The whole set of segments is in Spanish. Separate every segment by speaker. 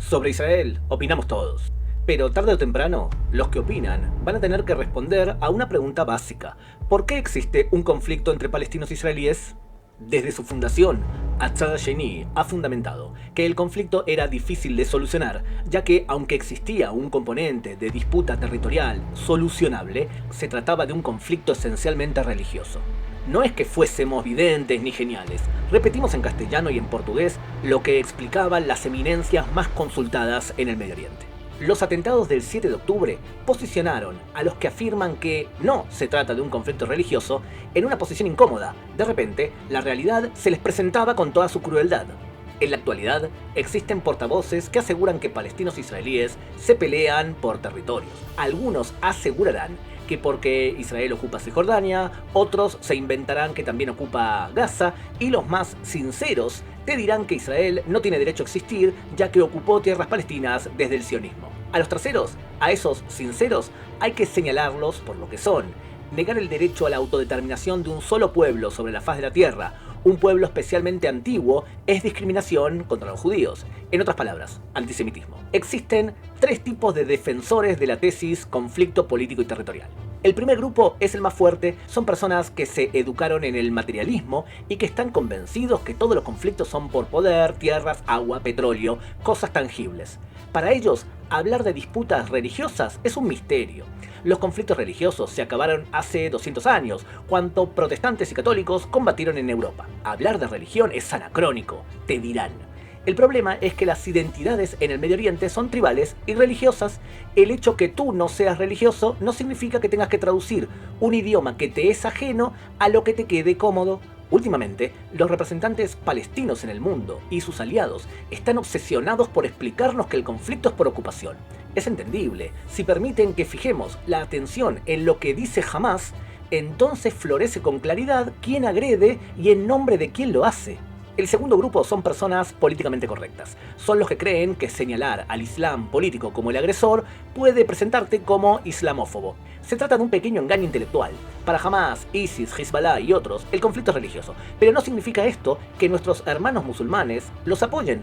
Speaker 1: Sobre Israel, opinamos todos. Pero tarde o temprano, los que opinan van a tener que responder a una pregunta básica. ¿Por qué existe un conflicto entre palestinos e israelíes? Desde su fundación, Atzad Sheni ha fundamentado que el conflicto era difícil de solucionar, ya que aunque existía un componente de disputa territorial solucionable, se trataba de un conflicto esencialmente religioso. No es que fuésemos videntes ni geniales, repetimos en castellano y en portugués lo que explicaban las eminencias más consultadas en el Medio Oriente. Los atentados del 7 de octubre posicionaron a los que afirman que no se trata de un conflicto religioso en una posición incómoda. De repente, la realidad se les presentaba con toda su crueldad. En la actualidad, existen portavoces que aseguran que palestinos e israelíes se pelean por territorios. Algunos asegurarán que porque Israel ocupa Cisjordania, otros se inventarán que también ocupa Gaza, y los más sinceros te dirán que Israel no tiene derecho a existir ya que ocupó tierras palestinas desde el sionismo. A los terceros, a esos sinceros, hay que señalarlos por lo que son: negar el derecho a la autodeterminación de un solo pueblo sobre la faz de la tierra, un pueblo especialmente antiguo, es discriminación contra los judíos. En otras palabras, antisemitismo. Existen tres tipos de defensores de la tesis conflicto político y territorial. El primer grupo es el más fuerte, son personas que se educaron en el materialismo y que están convencidos que todos los conflictos son por poder, tierras, agua, petróleo, cosas tangibles. Para ellos, hablar de disputas religiosas es un misterio. Los conflictos religiosos se acabaron hace 200 años, cuando protestantes y católicos combatieron en Europa. Hablar de religión es anacrónico, te dirán. El problema es que las identidades en el Medio Oriente son tribales y religiosas. El hecho que tú no seas religioso no significa que tengas que traducir un idioma que te es ajeno a lo que te quede cómodo. Últimamente, los representantes palestinos en el mundo y sus aliados están obsesionados por explicarnos que el conflicto es por ocupación. Es entendible. Si permiten que fijemos la atención en lo que dice Hamás, entonces florece con claridad quién agrede y en nombre de quién lo hace. El segundo grupo son personas políticamente correctas. Son los que creen que señalar al Islam político como el agresor puede presentarte como islamófobo. Se trata de un pequeño engaño intelectual. Para Hamás, ISIS, Hezbollah y otros, el conflicto es religioso. Pero no significa esto que nuestros hermanos musulmanes los apoyen.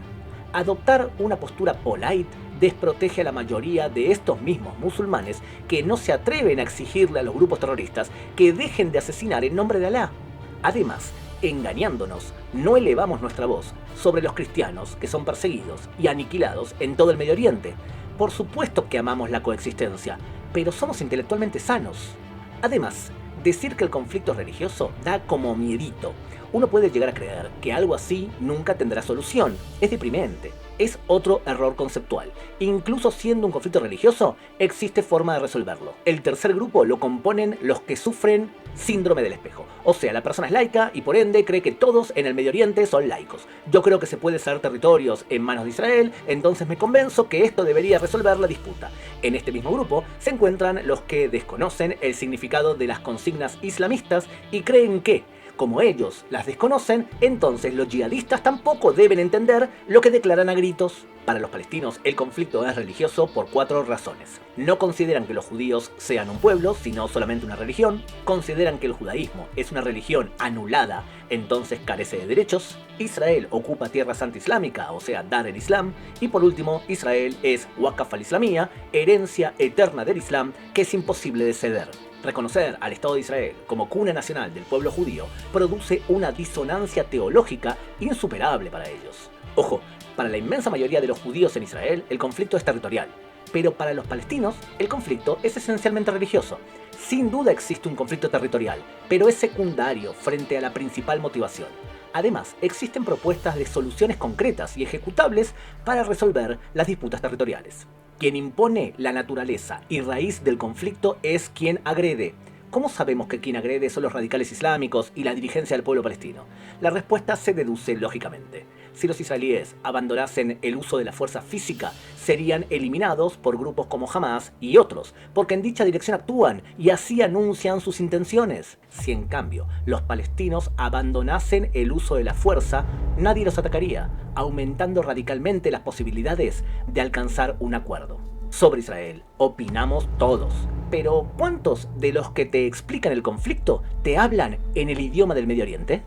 Speaker 1: Adoptar una postura polite desprotege a la mayoría de estos mismos musulmanes que no se atreven a exigirle a los grupos terroristas que dejen de asesinar en nombre de Alá. Además, engañándonos, no elevamos nuestra voz sobre los cristianos que son perseguidos y aniquilados en todo el Medio Oriente. Por supuesto que amamos la coexistencia, pero somos intelectualmente sanos. Además, decir que el conflicto es religioso da como miedito. Uno puede llegar a creer que algo así nunca tendrá solución. Es deprimente. Es otro error conceptual. Incluso siendo un conflicto religioso, existe forma de resolverlo. El tercer grupo lo componen los que sufren síndrome del espejo. O sea, la persona es laica y por ende cree que todos en el Medio Oriente son laicos. Yo creo que se puede ceder territorios en manos de Israel, entonces me convenzo que esto debería resolver la disputa. En este mismo grupo se encuentran los que desconocen el significado de las consignas islamistas y creen que, como ellos las desconocen, entonces los yihadistas tampoco deben entender lo que declaran a gritos. Para los palestinos, el conflicto es religioso por 4 razones. No consideran que los judíos sean un pueblo, sino solamente una religión. Consideran que el judaísmo es una religión anulada, entonces carece de derechos. Israel ocupa tierra santa islámica, o sea, Dar el Islam. Y por último, Israel es Waqf al-Islamía, herencia eterna del Islam que es imposible de ceder. Reconocer al Estado de Israel como cuna nacional del pueblo judío produce una disonancia teológica insuperable para ellos. Ojo, para la inmensa mayoría de los judíos en Israel, el conflicto es territorial. Pero para los palestinos, el conflicto es esencialmente religioso. Sin duda existe un conflicto territorial, pero es secundario frente a la principal motivación. Además, existen propuestas de soluciones concretas y ejecutables para resolver las disputas territoriales. Quien impone la naturaleza y raíz del conflicto es quien agrede. ¿Cómo sabemos que quien agrede son los radicales islámicos y la dirigencia del pueblo palestino? La respuesta se deduce lógicamente. Si los israelíes abandonasen el uso de la fuerza física, serían eliminados por grupos como Hamás y otros, porque en dicha dirección actúan y así anuncian sus intenciones. Si en cambio los palestinos abandonasen el uso de la fuerza, nadie los atacaría, aumentando radicalmente las posibilidades de alcanzar un acuerdo. Sobre Israel opinamos todos, pero ¿cuántos de los que te explican el conflicto te hablan en el idioma del Medio Oriente?